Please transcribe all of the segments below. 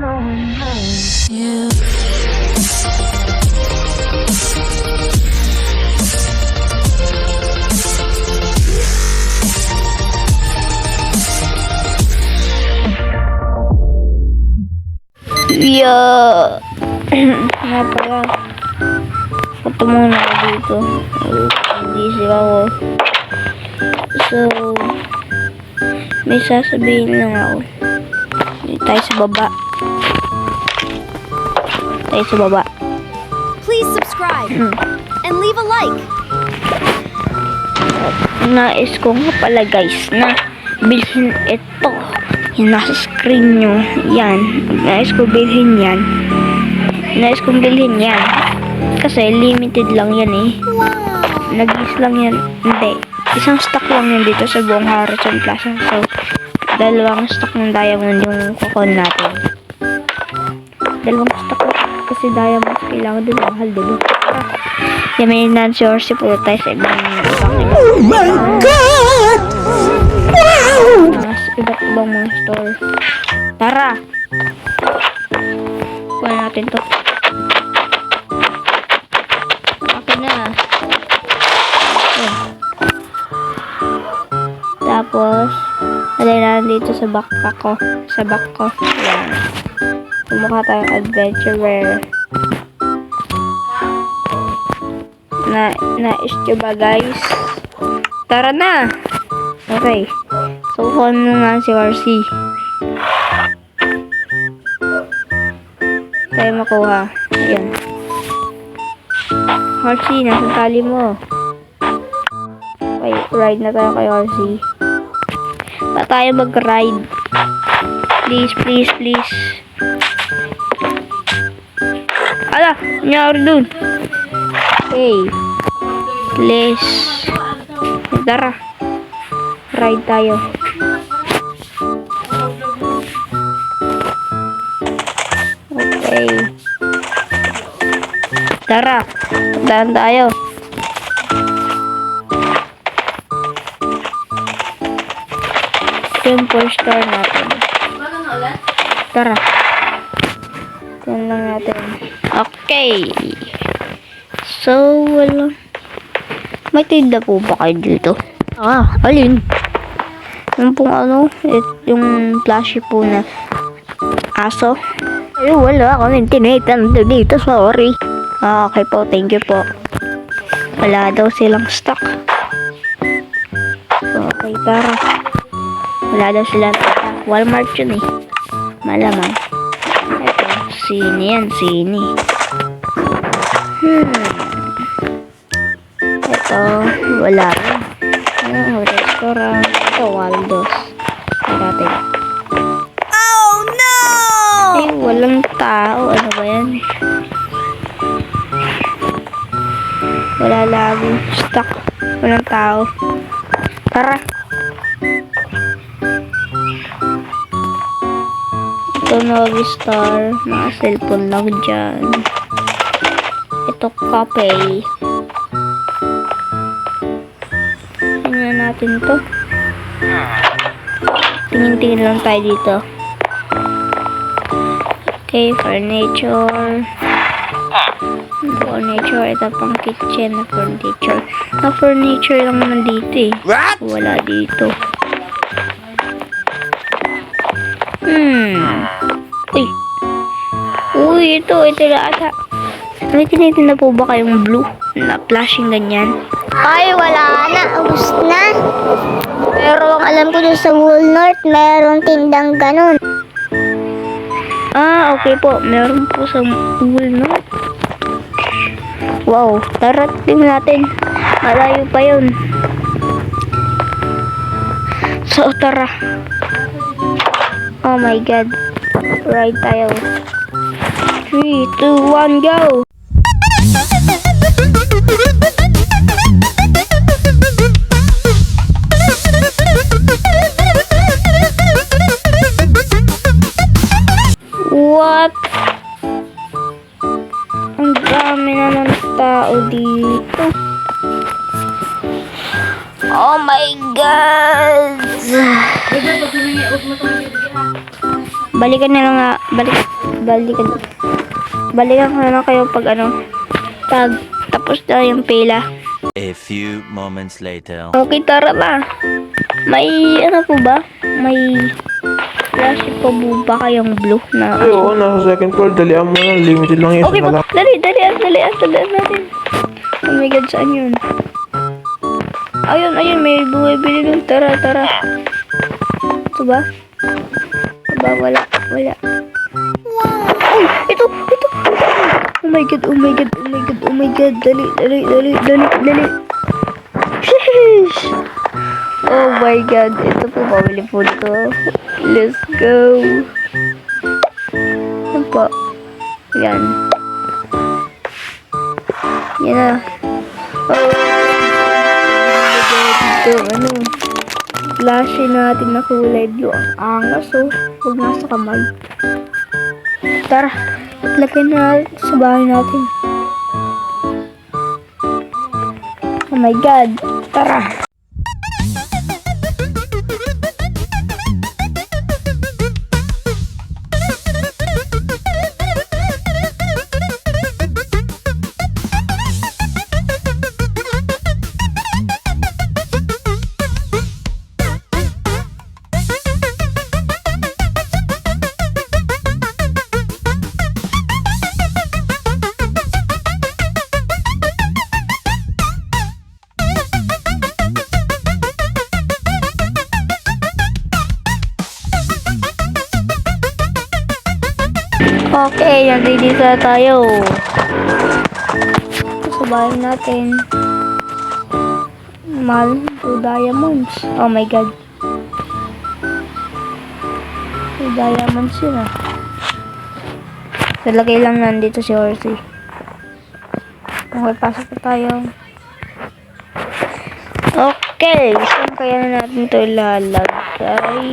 You. Yeah. Nga pala. Punta muna ako dito. Busy ako. So, may sasabihin lang ako. Dito tayo sa baba. Tayo sa baba. Please subscribe and leave a like. Nais ko nga pala guys na bilhin ito. Yung nasa screen nyo. Yan. Nais ko bilhin yan. Nais kong bilhin yan. Kasi limited lang yan eh. Nag-is lang yan. Hindi. Isang stock lang yan dito sa buong Harrison Plaza. So, dalawang stock ng diamond yung kukon natin. Dalawang stock lang. Kasi diamonds kailangan din mahal, diba? Yan, may Nancy Orsi po tayo sa ibang Oh my God! Wow! Iba't ibang mga store. Tara! Kuha natin to. Okay na. Ayan. Tapos, alay na dito sa backpack ko. Sa back ko. Ayan. Kumukha tayong adventurer. Nais nyo ba guys? Tara na! Okay. So, kuha mo nga si RC. Tayo makuha. Ayan. RC, nasa tali mo. Okay, ride na tayo kay RC. Pa tayo mag-ride. Please, please, please. Ala! Nangyari dun. Okay. Please. Tara. Ride tayo. Okay. Tara. Tandaan tayo. Temple store natin. Tara. Yan lang natin. Okay. So, wala. May tinda po ba kayo dito? Alin? Yung pong ano, yung flashy po na aso. Ay, wala kami tinitan dito, sorry. Okay po, thank you po. Wala daw silang stock. Okay, tara. Wala daw silang Walmart yun eh. Malamang. Ito, sini yan, sini. Ito, wala rin. Restaurant. Ito, Waldos. Natin. Oh no! Ay, walang tao. Ano ba yan? Wala lagi. Stock. Walang tao. Tara. Ito, Novi Star. Mga cellphone lang dyan. Ito, cafe. Tingnan natin to. Tingin-tingin lang tayo dito. Okay, furniture. Furniture. Ito pang kitchen na furniture. Furniture lang naman dito eh. What? Wala dito. Uy. Uy, ito na ata. May tinitin na po ba kayong blue? Na flashing ganyan? Ay, wala na. Ubus na. Pero ang alam ko dun sa Walmart, mayroong tindang ganun. Okay po. Meron po sa Walmart. Wow. Tara, tingnan natin. Malayo pa yun. So, tara. Oh my God. Ride tayo. 3, 2, 1, go! What? Ang dami naman tao dito. Oh my God! Balikan na lang nga Balikan ko na lang kayo pag pag tapos na yung pila. A few moments later. Okay, tara na. May po ba? May flash pa po ba kayong blue na Ay, oo, nasa second floor. Dalian mo na. Limited lang yun. Okay Isa na ba? lang. Dalian natin. Oh my god, saan yun? Ayun, may bumibili dun. Tara. Ito ba? Wala. Ay, ito. Oh my god. Dali. Sheesh. Oh my god, ito po, pabili po ito. Let's go. Yan po. Yan na. Oh. Ito, flashy natin na kulay blue. Ang angas, oh. Huwag nasa kamay. Tara, itlagay na sa bahay natin. Oh my god, tara. Okay, nandito na tayo. Sa bahay natin. Mahal, 2 diamonds. Oh my god. 2 diamonds yun ah. Nalagay lang nandito si Horsey. Okay, pasok na tayo. Okay, saan kaya na natin ito ilalagay?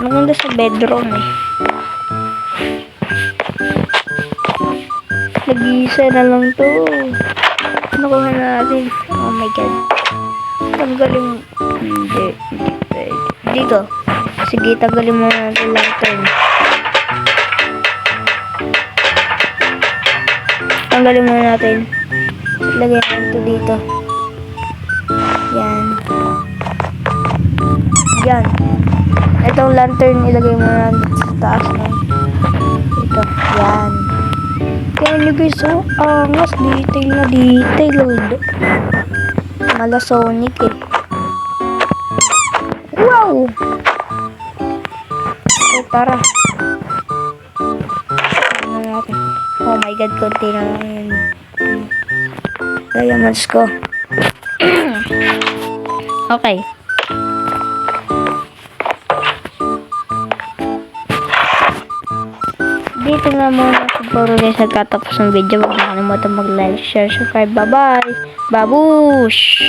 Maganda sa bedroom eh. Nag-iisa na lang to. Nakuha na natin. Oh my god. Tanggalin. Hindi pwede. Dito. Sige, tanggalin mo na natin lantern. Tanggalin mo na natin. Lagyan natin ito dito. Yan. Itong lantern ilagay mo na sa taas na. Ito. Yan. Kaya nyo guys, angas. Detail na detailed. Mala Sonic eh. Wow! So, tara. Ano natin? Oh my god, konti na lang yun. Diamonds ko. Okay. Dito na muna siguro guys nagkatapos ng video. Huwag na kalimutan mag-like, share, subscribe. Bye-bye! Babush!